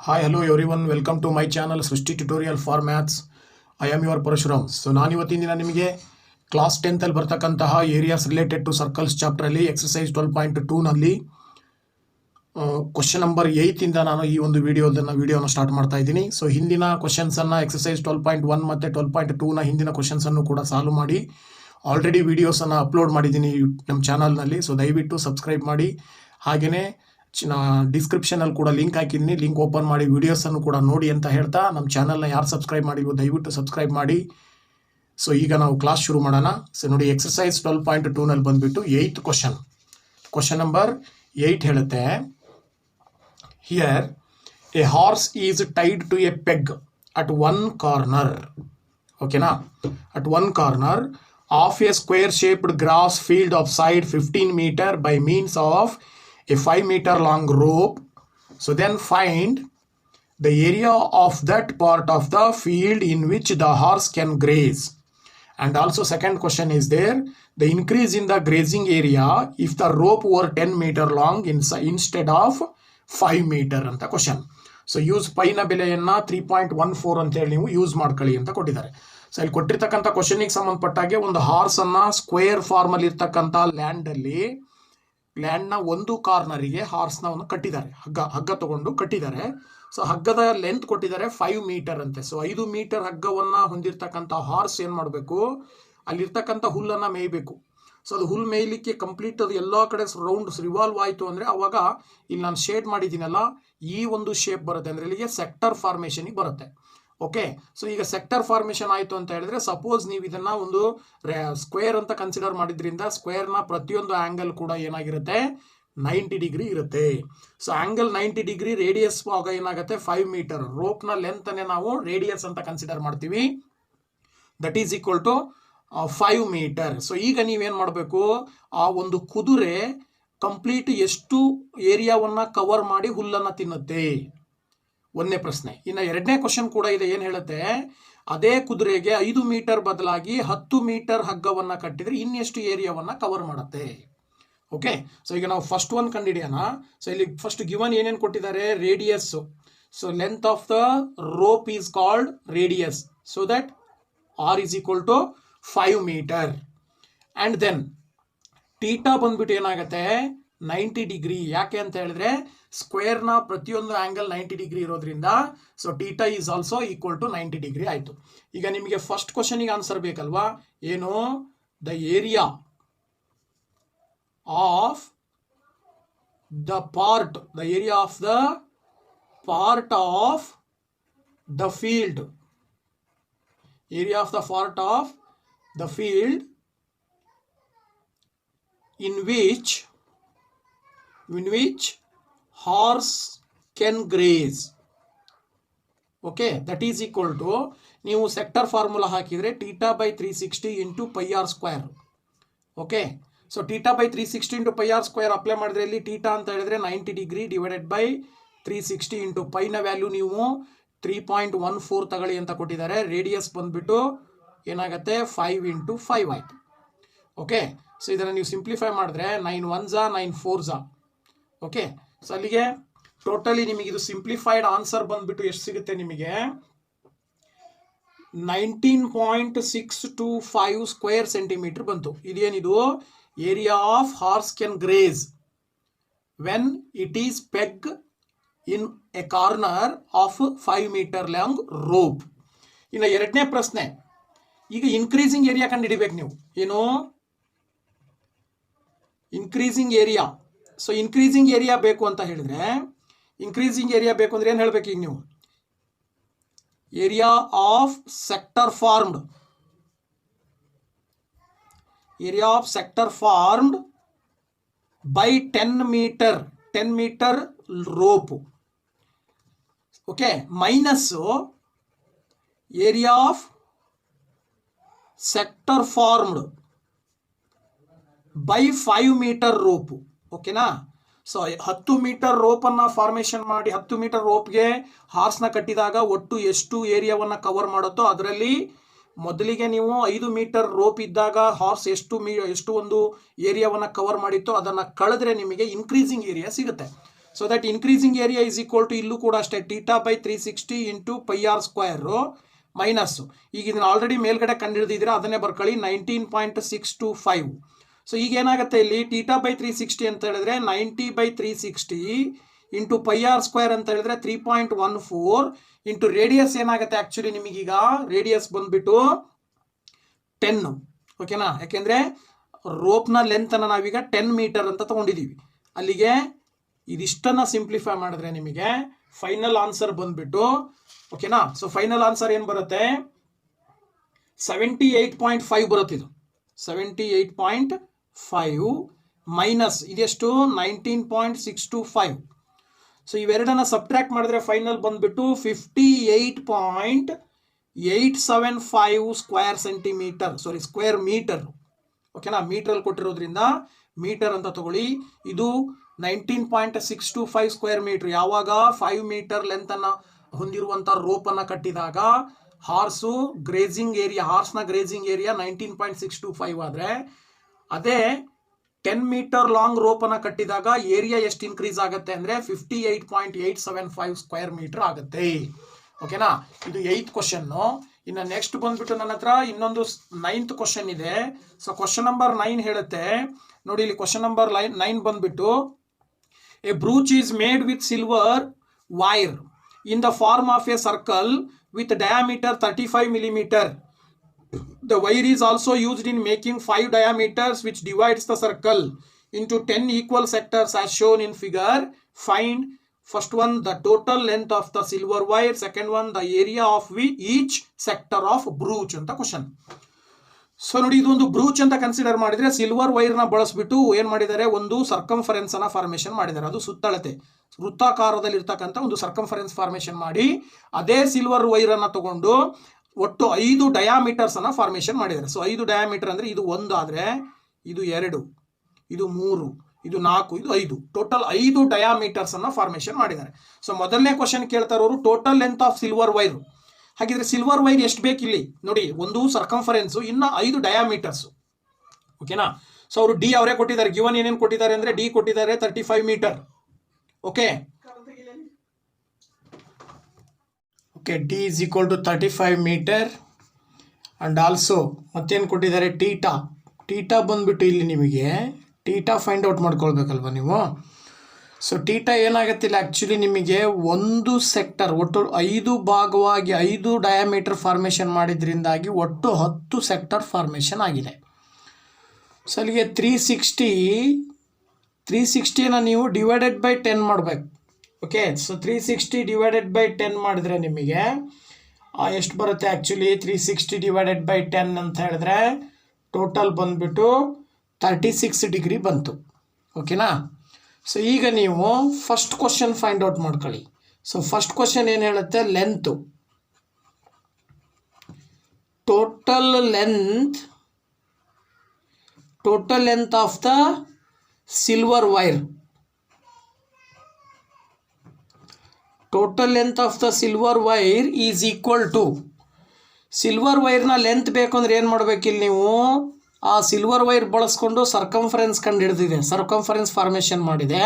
Hi, hello everyone. Welcome to my channel Srishti Tutorial for Maths. I am your Parashuram. So ನಾನು ಇವತ್ತಿನ ದಿನ ನಿಮಗೆ class 10th ಅಲ್ಲಿ ಬರ್ತಕ್ಕಂತಹ areas related to circles chapter ಅಲ್ಲಿ exercise 12.2 ನಲ್ಲಿ ಕ್ವೆಶ್ಚನ್ ನಂಬರ್ 8 ಇಂದ ನಾನು ಈ ಒಂದು ವಿಡಿಯೋನ ಸ್ಟಾರ್ಟ್ ಮಾಡ್ತಾ ಇದ್ದೀನಿ. ಸೊ ಹಿಂದಿನ ಕ್ವೆಶ್ಚನ್ಸ್ ಅನ್ನ ಎಕ್ಸರ್ಸೈಸ್ 12.1 ಮತ್ತೆ 12.2 ನ ಹಿಂದಿನ ಕ್ವೆಶ್ಚನ್ಸ್ ಅನ್ನು ಕೂಡ ಸಾಲ್ವ್ ಮಾಡಿ ಆಲ್ರೆಡಿ ವಿಡಿಯೋಸ್ ಅನ್ನ ಅಪ್ಲೋಡ್ ಮಾಡಿದ್ದೀನಿ ನಮ್ಮ ಚಾನಲ್ ನಲ್ಲಿ. ಸೊ ದಯವಿಟ್ಟು ಸಬ್ಸ್ಕ್ರೈಬ್ ಮಾಡಿ. ಹಾಗೇನೆ ಡಿಸ್ಕ್ರಿಪ್ಷನ್ ಅಲ್ಲಿ ಕೂಡ ಲಿಂಕ್ ಹಾಕಿದ್ದೀನಿ, ಲಿಂಕ್ ಓಪನ್ ಮಾಡಿ ವಿಡಿಯೋಸ್ ಅನ್ನು ಕೂಡ ನೋಡಿ ಅಂತ ಹೇಳ್ತಾ ನಮ್ಮ ಚಾನಲ್ನ ಯಾರು ಸಬ್ಸ್ಕ್ರೈಬ್ ಮಾಡಿಲ್ವೋ ದಯವಿಟ್ಟು ಸಬ್ಸ್ಕ್ರೈಬ್ ಮಾಡಿ. ಸೊ ಈಗ ನಾವು ಕ್ಲಾಸ್ ಶುರು ಮಾಡೋಣ. ಸೊ ನೋಡಿ, ಎಕ್ಸರ್ಸೈಸ್ 12.2 ನಲ್ಲಿ ಬಂದ್ಬಿಟ್ಟು 8th ಕ್ವಶನ್ ನಂಬರ್ 8 ಹೇಳುತ್ತೆ, here a horse is tied to a peg at one corner. ಓಕೆನಾ? At one corner of a square shaped grass field of side 15 meter by means of a 5 meter long rope. So then find the area of that part of the field in which the horse can graze. And also second question is there, the increase in the grazing area if the rope were 10 meter long instead of 5 meter ಅಂತ question. So use ಪೈನ ಬೆಲೆಯನ್ನ 3.14 ಅಂತ ಹೇಳಿ ನೀವು use ಮಾಡ್ಕೊಳ್ಳಿ ಅಂತ ಕೊಟ್ಟಿದ್ದಾರೆ. So ಇಲ್ಲಿ ಕೊಟ್ಟಿರ್ತಕ್ಕಂಥ ಕ್ವಶನ್ಗೆ ಸಂಬಂಧಪಟ್ಟಾಗೆ ಒಂದು ಹಾರ್ಸ್ ಅನ್ನ ಸ್ಕ್ವೇರ್ ಫಾರ್ಮ್ ಅಲ್ಲಿ ಇರ್ತಕ್ಕಂಥ ಲ್ಯಾಂಡ್ನ ಒಂದು ಕಾರ್ನರಿಗೆ ಹಾರ್ಸ್ನ ಒಂದು ಕಟ್ಟಿದ್ದಾರೆ, ಹಗ್ಗ ತಗೊಂಡು ಕಟ್ಟಿದ್ದಾರೆ. ಸೊ ಹಗ್ಗದ ಲೆಂತ್ ಕೊಟ್ಟಿದ್ದಾರೆ 5 ಮೀಟರ್ ಅಂತೆ. ಸೊ 5 ಮೀಟರ್ ಹಗ್ಗವನ್ನ ಹೊಂದಿರತಕ್ಕಂಥ ಹಾರ್ಸ್ ಏನ್ ಮಾಡಬೇಕು, ಅಲ್ಲಿರ್ತಕ್ಕಂಥ ಹುಲ್ಲನ್ನ ಮೇಯ್ಬೇಕು. ಸೊ ಅದು ಹುಲ್ ಮೇಯ್ಲಿಕ್ಕೆ ಕಂಪ್ಲೀಟ್ ಅದು ಎಲ್ಲಾ ಕಡೆ ರೌಂಡ್ ರಿವಾಲ್ವ್ ಆಯ್ತು ಅಂದ್ರೆ ಅವಾಗ ಇಲ್ಲಿ ನಾನು ಶೇಡ್ ಮಾಡಿದ್ದೀನಲ್ಲ ಈ ಒಂದು ಶೇಪ್ ಬರುತ್ತೆ, ಅಂದ್ರೆ ಇಲ್ಲಿಗೆ ಸೆಕ್ಟರ್ ಫಾರ್ಮೇಶನ್ ಬರುತ್ತೆ. ಓಕೆ, ಸೊ ಈಗ ಸೆಕ್ಟರ್ ಫಾರ್ಮೇಶನ್ ಆಯ್ತು ಅಂತ ಹೇಳಿದ್ರೆ ಸಪೋಸ್ ನೀವು ಇದನ್ನ ಒಂದು ಸ್ಕ್ವೇರ್ ಅಂತ ಕನ್ಸಿಡರ್ ಮಾಡಿದ್ರಿಂದ ಸ್ಕ್ವೇರ್ನ ಪ್ರತಿಯೊಂದು ಆಂಗಲ್ ಕೂಡ ಏನಾಗಿರುತ್ತೆ, 90 ಡಿಗ್ರಿ ಇರುತ್ತೆ. ಸೊ ಆಂಗಲ್ 90 ಡಿಗ್ರಿ, ರೇಡಿಯಸ್ ಆಗ ಏನಾಗುತ್ತೆ 5 ಮೀಟರ್. ರೋಪ್ನ ಲೆಂತ್ ಅನ್ನೇ ನಾವು ರೇಡಿಯಸ್ ಅಂತ ಕನ್ಸಿಡರ್ ಮಾಡ್ತೀವಿ, that is equal to 5 metre. So ಈಗ ನೀವೇನ್ ಮಾಡಬೇಕು, ಆ ಒಂದು ಕುದುರೆ ಕಂಪ್ಲೀಟ್ ಎಷ್ಟು ಏರಿಯಾವನ್ನ ಕವರ್ ಮಾಡಿ ಹುಲ್ಲನ್ನ ತಿನ್ನುತ್ತೆ, ಒಂದನೇ ಪ್ರಶ್ನೆ. ಇನ್ನು ಎರಡನೇ ಕ್ವಶನ್ ಕೂಡ ಇದೆ, ಏನ್ ಹೇಳುತ್ತೆ, ಅದೇ ಕುದುರೆಗೆ 5 ಮೀಟರ್ ಬದಲಾಗಿ 10 ಮೀಟರ್ ಹಗ್ಗವನ್ನ ಕಟ್ಟಿದ್ರೆ ಇನ್ನೆಷ್ಟು ಏರಿಯಾವನ್ನ ಕವರ್ ಮಾಡುತ್ತೆ. ಓಕೆ, ಸೊ ಈಗ ನಾವು ಫಸ್ಟ್ ಒನ್ ಕಂಡುಹಿಡಿಯೋಣ. ಸೊ ಇಲ್ಲಿ ಫಸ್ಟ್ ಗಿವನ್ ಏನೇನು ಕೊಟ್ಟಿದ್ದಾರೆ, radius. So length of the rope is called radius, so that r is equal to 5 metre. And then theta ಬಂದ್ಬಿಟ್ಟು ಏನಾಗುತ್ತೆ 90 ಡಿಗ್ರಿ. ಯಾಕೆ ಅಂತ ಹೇಳಿದ್ರೆ ಸ್ಕ್ವೇರ್ನ ಪ್ರತಿಯೊಂದು ಆಂಗಲ್ 90 ಡಿಗ್ರಿ ಇರೋದ್ರಿಂದ so theta is also equal to 90 degree ಆಯ್ತು. ಈಗ ನಿಮಗೆ ಫಸ್ಟ್ ಕ್ವಶನ್ಗೆ ಆನ್ಸರ್ ಬೇಕಲ್ವಾ, ಏನು, the area of the part of the field, area of the part of the field in which horse can graze. Okay, that is equal to, ನೀವು sector formula ಹಾಕಿದ್ರೆ theta by 360 into pi r square. Okay, so theta by 360 into pi r square apply ಮಾಡಿದ್ರೆ ಇಲ್ಲಿ theta ಅಂತ ಹೇಳಿದ್ರೆ 90 degree divided by 360 into ಪೈನ value ನೀವು 3.14 ತಗೊಳ್ಳಿ ಅಂತ ಕೊಟ್ಟಿದ್ದಾರೆ. ರೇಡಿಯಸ್ ಬಂದ್ಬಿಟ್ಟು ಏನಾಗುತ್ತೆ 5 ಇಂಟು 5 ಆಯ್ತು. ಓಕೆ, ಸೊ ಇದನ್ನು ನೀವು ಸಿಂಪ್ಲಿಫೈ ಮಾಡಿದ್ರೆ 9 1s 9 4s. ಓಕೆ, ಸೊ ಅಲ್ಲಿಗೆ ಟೋಟಲಿ ನಿಮಗೆ ಇದು ಸಿಂಪ್ಲಿಫೈಡ್ ಆನ್ಸರ್ ಬಂದ್ಬಿಟ್ಟು ಎಷ್ಟು ಸಿಗುತ್ತೆ ನಿಮಗೆ, 19.625 ಸ್ಕ್ವೇರ್ ಸೆಂಟಿಮೀಟರ್ ಬಂತು. ಇದೇನಿದು, area of horse can graze when it is peg in a corner of 5 metre long rope. ಇನ್ನು ಎರಡನೇ ಪ್ರಶ್ನೆ, ಈಗ ಇನ್ಕ್ರೀಸಿಂಗ್ ಏರಿಯಾ ಕಂಡು ಹಿಡಿಬೇಕು ನೀವು, ಏನು, increasing area. So increasing area ಬೇಕು ಅಂತ ಹೇಳಿದ್ರೆ, ಇನ್ಕ್ರೀಸಿಂಗ್ ಏರಿಯಾ ಬೇಕು ಅಂದ್ರೆ ಏನು ಹೇಳ್ಬೇಕು ಈಗ ನೀವು, area of sector formed by 10 metre rope. Okay, minus area of sector formed by 5 metre rope. ಓಕೆನಾ? ಸೊ 10 ಮೀಟರ್ ರೋಪ್ ಅನ್ನ ಫಾರ್ಮೇಶನ್ ಮಾಡಿ 10 ಮೀಟರ್ ರೋಪ್ಗೆ ಹಾರ್ಸ್ನ ಕಟ್ಟಿದಾಗ ಒಟ್ಟು ಎಷ್ಟು ಏರಿಯಾವನ್ನ ಕವರ್ ಮಾಡುತ್ತೋ ಅದರಲ್ಲಿ ಮೊದಲಿಗೆ ನೀವು 5 ಮೀಟರ್ ರೋಪ್ ಇದ್ದಾಗ ಹಾರ್ಸ್ ಎಷ್ಟು ಒಂದು ಏರಿಯಾವನ್ನ ಕವರ್ ಮಾಡಿತ್ತೋ ಅದನ್ನ ಕಳೆದ್ರೆ ನಿಮಗೆ ಇನ್ಕ್ರೀಸಿಂಗ್ ಏರಿಯಾ ಸಿಗುತ್ತೆ. So that increasing area is equal to ಇಲ್ಲೂ ಕೂಡ ಅಷ್ಟೇ theta by 360 into pi r square minus. ಈಗ ಇದನ್ನು ಆಲ್ರೆಡಿ ಮೇಲ್ಗಡೆ ಕಂಡುಹಿಡಿದಿದ್ದೀರಾ, ಅದನ್ನೇ ಬರ್ಕೊಳ್ಳಿ 19.625. ಸೊ ಈಗ ಏನಾಗುತ್ತೆ ಇಲ್ಲಿ ಥೀಟಾ ಬೈ 360 ಅಂತ ಹೇಳಿದ್ರೆ 90/360 ಇಂಟು ಪೈ ಆರ್ ಸ್ಕ್ವೇರ್ ಅಂತ ಹೇಳಿದ್ರೆ 3.14 ಇಂಟು ರೇಡಿಯಸ್ ಏನಾಗುತ್ತೆ ಆ್ಯಕ್ಚುಲಿ ನಿಮಗೀಗ ರೇಡಿಯಸ್ ಬಂದ್ಬಿಟ್ಟು 10. ಓಕೆನಾ, ಯಾಕೆಂದರೆ ರೋಪ್ನ ಲೆಂತನ್ನು ನಾವೀಗ 10 ಮೀಟರ್ ಅಂತ ತೊಗೊಂಡಿದ್ದೀವಿ. ಅಲ್ಲಿಗೆ ಇದಿಷ್ಟನ್ನು ಸಿಂಪ್ಲಿಫೈ ಮಾಡಿದ್ರೆ ನಿಮಗೆ ಫೈನಲ್ ಆನ್ಸರ್ ಬಂದ್ಬಿಟ್ಟು ಓಕೆನಾ. ಸೊ ಫೈನಲ್ ಆನ್ಸರ್ ಏನು ಬರುತ್ತೆ 78.5 ಬರುತ್ತೆ. ಇದು 78.5 ಮೈನಸ್ ಇದೆಷ್ಟು 19.625. ಸೊ ಇವೆರಡನ್ನ ಸಬ್ಟ್ರಾಕ್ಟ್ ಮಾಡಿದ್ರೆ ಫೈನಲ್ ಬಂದ್ಬಿಟ್ಟು 58.875 ಸ್ಕ್ವೇರ್ ಸೆಂಟಿಮೀಟರ್, ಸ್ಕ್ವೇರ್ ಮೀಟರ್. ಓಕೆನಾ, ಮೀಟ್ರಲ್ಲಿ ಕೊಟ್ಟಿರೋದ್ರಿಂದ ಮೀಟರ್ ಅಂತ ತಗೊಳ್ಳಿ. ಇದು 19.625 ಸ್ಕ್ವೇರ್ ಮೀಟರ್. ಯಾವಾಗ 5 ಮೀಟರ್ ಲೆಂತನ್ನು ಹೊಂದಿರುವಂಥ ರೋಪನ್ನು ಕಟ್ಟಿದಾಗ ಹಾರ್ಸ್ನ ಗ್ರೇಜಿಂಗ್ ಏರಿಯಾ 19.625 ಆದರೆ ಅದೇ 10 ಮೀಟರ್ ಲಾಂಗ್ ರೋಪನ್ನು ಕಟ್ಟಿದಾಗ ಏರಿಯಾ ಎಷ್ಟು ಇನ್ಕ್ರೀಸ್ ಆಗುತ್ತೆ ಅಂದರೆ 58.875 ಸ್ಕ್ವೇರ್ ಮೀಟರ್ ಆಗುತ್ತೆ. ಓಕೆನಾ, ಇದು 8th ಕ್ವಶನ್ನು. ಇನ್ನು ನೆಕ್ಸ್ಟ್ ಬಂದ್ಬಿಟ್ಟು ನನ್ನ ಹತ್ರ ಇನ್ನೊಂದು 9th ಕ್ವಶನ್ ಇದೆ. ಸೊ ಕ್ವಶನ್ ನಂಬರ್ 9 ಹೇಳುತ್ತೆ ನೋಡಿ. ಇಲ್ಲಿ ಕ್ವಶನ್ ನಂಬರ್ 9 ಬಂದ್ಬಿಟ್ಟು A ಬ್ರೂಚ್ is made with silver wire in the form of a circle with diameter 35 millimeter. The wire is also used in making 5 diameters which divides the circle into 10 equal sectors as shown in figure. Find first one the total length of the silver wire, second one the area of each sector of brooch ಅಂತ question. So ನೋಡಿ, ಇದೊಂದು ಬ್ರೂಚ್ ಅಂತ consider ಮಾಡಿದ್ರೆ silver ವೈರ್ನ ಬಳಸ್ಬಿಟ್ಟು ಏನು ಮಾಡಿದ್ದಾರೆ, ಒಂದು circumference ಅನ್ನ formation ಮಾಡಿದ್ದಾರೆ. ಅದು ಸುತ್ತಳತೆ ವೃತ್ತಾಕಾರದಲ್ಲಿ ಇರ್ತಕ್ಕಂಥ ಒಂದು ಸರ್ಕಂಫರೆನ್ಸ್ ಫಾರ್ಮೇಷನ್ ಮಾಡಿ ಅದೇ ಸಿಲ್ವರ್ ವೈರ್ ಅನ್ನ ತಗೊಂಡು ಒಟ್ಟು 5 ಡಯಾಮೀಟರ್ಸ್ ಅನ್ನ ಫಾರ್ಮೇಷನ್ ಮಾಡಿದ್ದಾರೆ. ಸೊ 5 ಡಯಾಮೀಟರ್ ಅಂದ್ರೆ ಇದು 1 ಆದ್ರೆ ಇದು 2, ಇದು 3, ಇದು 4, ಇದು 5, ಟೋಟಲ್ 5 ಡಯಾಮೀಟರ್ಸ್ ಅನ್ನ ಫಾರ್ಮೇಷನ್ ಮಾಡಿದ್ದಾರೆ. ಸೊ ಮೊದಲನೇ ಕ್ವಶನ್ ಕೇಳ್ತಾ ಇರೋರು total length of silver wire. ಹಾಗಿದ್ರೆ ಸಿಲ್ವರ್ ವೈರ್ ಎಷ್ಟು ಬೇಕಿಲ್ಲಿ ನೋಡಿ, ಒಂದು ಸರ್ಕಂಫರೆನ್ಸು, ಇನ್ನ 5 ಡಯಾಮೀಟರ್ಸ್. ಓಕೆನಾ, ಸೊ ಅವರು ಡಿ ಅವರೇ ಕೊಟ್ಟಿದ್ದಾರೆ. ಗಿವನ್ ಏನೇನು ಕೊಟ್ಟಿದ್ದಾರೆ ಅಂದ್ರೆ ಡಿ ಕೊಟ್ಟಿದ್ದಾರೆ 35 metre. Okay, D is equal to 35 metre and also ಮತ್ತೇನು ಕೊಟ್ಟಿದ್ದಾರೆ ಟೀಟಾ ಬಂದ್ಬಿಟ್ಟು ಇಲ್ಲಿ ನಿಮಗೆ ಟೀಟಾ ಫೈಂಡ್ ಔಟ್ ಮಾಡ್ಕೊಳ್ಬೇಕಲ್ವ ನೀವು. ಸೊ ಟೀಟಾ ಏನಾಗುತ್ತೆ ಇಲ್ಲಿ ಆ್ಯಕ್ಚುಲಿ ನಿಮಗೆ ಒಂದು ಸೆಕ್ಟರ್ ಒಟ್ಟು 5 ಭಾಗವಾಗಿ 5 ಡಯಾಮೀಟರ್ ಫಾರ್ಮೇಷನ್ ಮಾಡಿದ್ರಿಂದಾಗಿ ಒಟ್ಟು 10 ಸೆಕ್ಟರ್ ಫಾರ್ಮೇಷನ್ ಆಗಿದೆ. ಸೊ ಅಲ್ಲಿಗೆ 360ನ ನೀವು ಡಿವೈಡೆಡ್ ಬೈ 10 ಮಾಡಬೇಕು. ಓಕೆ, ಸೊ 360 ಡಿವೈಡೆಡ್ ಬೈ 10 ಮಾಡಿದ್ರೆ ನಿಮಗೆ ಎಷ್ಟು ಬರುತ್ತೆ ಆ್ಯಕ್ಚುಲಿ 360 ಡಿವೈಡೆಡ್ ಬೈ 10 ಅಂತ ಹೇಳಿದ್ರೆ ಟೋಟಲ್ ಬಂದುಬಿಟ್ಟು 36 ಡಿಗ್ರಿ ಬಂತು. ಓಕೆನಾ, ಸೊ ಈಗ ನೀವು ಫಸ್ಟ್ ಕ್ವಶನ್ ಫೈಂಡ್ ಔಟ್ ಮಾಡ್ಕೊಳ್ಳಿ. ಸೊ ಫಸ್ಟ್ ಕ್ವಶನ್ ಏನು ಹೇಳುತ್ತೆ, length total length of the silver wire. Total length of the silver wire is equal to, silver ವೈರ್ನ ಲೆಂತ್ ಬೇಕು ಅಂದ್ರೆ ಏನು ಮಾಡಬೇಕಿಲ್ಲ ನೀವು, ಆ ಸಿಲ್ವರ್ ವೈರ್ ಬಳಸ್ಕೊಂಡು ಸರ್ಕಂಫರೆನ್ಸ್ ಕಂಡುಹಿಡಿದಿದೆ, ಸರ್ಕಂಫರೆನ್ಸ್ ಫಾರ್ಮೇಷನ್ ಮಾಡಿದೆ.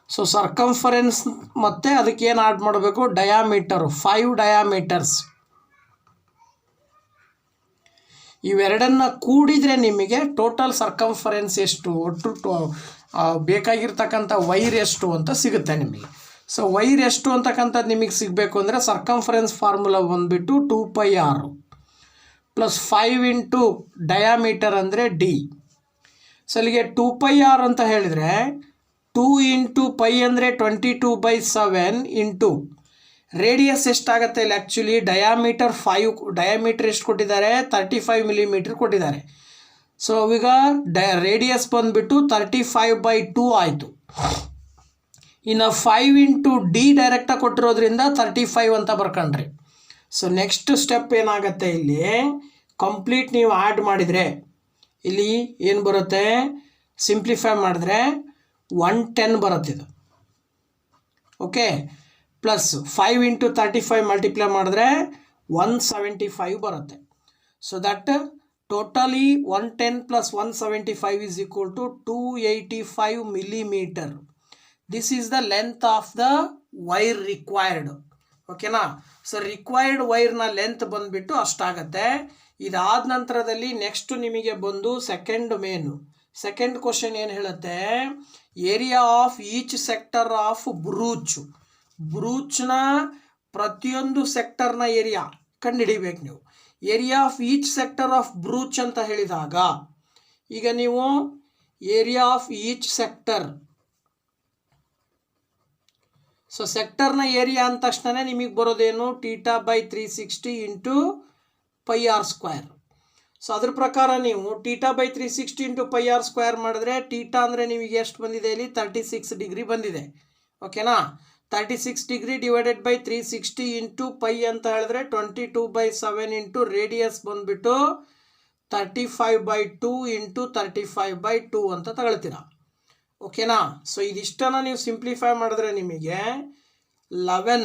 ಸೊ ಸರ್ಕಂಫರೆನ್ಸ್ ಮತ್ತು ಅದಕ್ಕೆ ಏನು ಆಡ್ ಮಾಡಬೇಕು, ಡಯಾಮೀಟರು 5 ಡಯಾಮೀಟರ್ಸ್. ಇವೆರಡನ್ನ ಕೂಡಿದರೆ ನಿಮಗೆ ಟೋಟಲ್ ಸರ್ಕಂಫರೆನ್ಸ್ ಎಷ್ಟು, ಒಟ್ಟು ಬೇಕಾಗಿರ್ತಕ್ಕಂಥ ವೈರ್ ಎಷ್ಟು ಅಂತ ಸಿಗುತ್ತೆ ನಿಮಗೆ. ಸೊ ವೈರ್ ಎಷ್ಟು ಅಂತಕ್ಕಂಥದ್ದು ನಿಮಗೆ ಸಿಗಬೇಕು ಅಂದರೆ ಸರ್ಕಂಫರೆನ್ಸ್ ಫಾರ್ಮುಲಾ ಬಂದುಬಿಟ್ಟು 2πr ಪ್ಲಸ್ 5 ಇಂಟು ಡಯಾಮೀಟರ್ ಅಂದರೆ ಡಿ. ಸೊ ಅಲ್ಲಿಗೆ 2πr ಅಂತ ಹೇಳಿದರೆ 2 ಇಂಟು ಪೈ ಅಂದರೆ 22/7 ಇಂಟು ರೇಡಿಯಸ್ ಎಷ್ಟಾಗುತ್ತೆ ಇಲ್ಲಿ ಆ್ಯಕ್ಚುಲಿ ಡಯಾಮೀಟರ್ 5, ಡಯಾಮೀಟರ್ ಎಷ್ಟು ಕೊಟ್ಟಿದ್ದಾರೆ 35 ಮಿಲಿಮೀಟರ್ ಕೊಟ್ಟಿದ್ದಾರೆ. ಸೊ ಈಗ ರೇಡಿಯಸ್ ಬಂದುಬಿಟ್ಟು 35/2 ಆಯಿತು. ಇನ್ನು 5 ಇಂಟು ಡಿ ಡೈರೆಕ್ಟಾಗಿ ಕೊಟ್ಟಿರೋದ್ರಿಂದ 35 ಅಂತ ಬರ್ಕೊಂಡ್ರಿ. ಸೊ ನೆಕ್ಸ್ಟ್ ಸ್ಟೆಪ್ ಏನಾಗುತ್ತೆ, ಇಲ್ಲಿ ಕಂಪ್ಲೀಟ್ ನೀವು ಆ್ಯಡ್ ಮಾಡಿದರೆ ಇಲ್ಲಿ ಏನು ಬರುತ್ತೆ, ಸಿಂಪ್ಲಿಫೈ ಮಾಡಿದ್ರೆ 110 ಬರುತ್ತೆ ಇದು. ಓಕೆ, ಪ್ಲಸ್ 5 ಇಂಟು 35 ಮಲ್ಟಿಪ್ಲೈ ಮಾಡಿದ್ರೆ 175 ಬರುತ್ತೆ. So that totally 110 plus 175 is equal to 285 millimetre. This is the length of the wire required. ಓಕೆನಾ. ಸೊ ರಿಕ್ವೈರ್ಡ್ ವೈರ್ನ ಲೆಂತ್ ಬಂದುಬಿಟ್ಟು ಅಷ್ಟಾಗತ್ತೆ. ಇದಾದ ನಂತರದಲ್ಲಿ ನೆಕ್ಸ್ಟ್ ನಿಮಗೆ ಬಂದು ಸೆಕೆಂಡ್ ಕ್ವಶನ್ ಏನು ಹೇಳುತ್ತೆ, area of each sector of ಬ್ರೂಚ್ನ ಪ್ರತಿಯೊಂದು ಸೆಕ್ಟರ್ನ ಏರಿಯಾ ಕಂಡುಹಿಡಿಬೇಕು ನೀವು. Area of each sector of brooch ಅಂತ ಹೇಳಿದಾಗ ಈಗ ನೀವು area of each sector, so ಸೆಕ್ಟರ್ನ ಏರಿಯಾ ಅಂದ ತಕ್ಷಣ ನಿಮಗೆ ಬರೋದೇನು θ/360 ಇಂಟು πr². ಸೊ ಅದ್ರ ಪ್ರಕಾರ ನೀವು θ/360 ಇಂಟು πr² ಮಾಡಿದ್ರೆ θ ಅಂದರೆ ನಿಮಗೆ ಎಷ್ಟು ಬಂದಿದೆ ಇಲ್ಲಿ 36 ಡಿಗ್ರಿ ಬಂದಿದೆ. ಓಕೆನಾ. 36 degree divided by 360 into pi ಅಂತ ಹೇಳಿದ್ರೆ 22/7 ಇಂಟು ರೇಡಿಯಸ್ ಬಂದುಬಿಟ್ಟು 35/2 ಇಂಟು 35/2 ಅಂತ ತಗೊಳ್ತೀರಾ. ಓಕೆನಾ. ಸೊ ಇದಿಷ್ಟನ್ನು ನೀವು ಸಿಂಪ್ಲಿಫೈ ಮಾಡಿದ್ರೆ ನಿಮಗೆ 11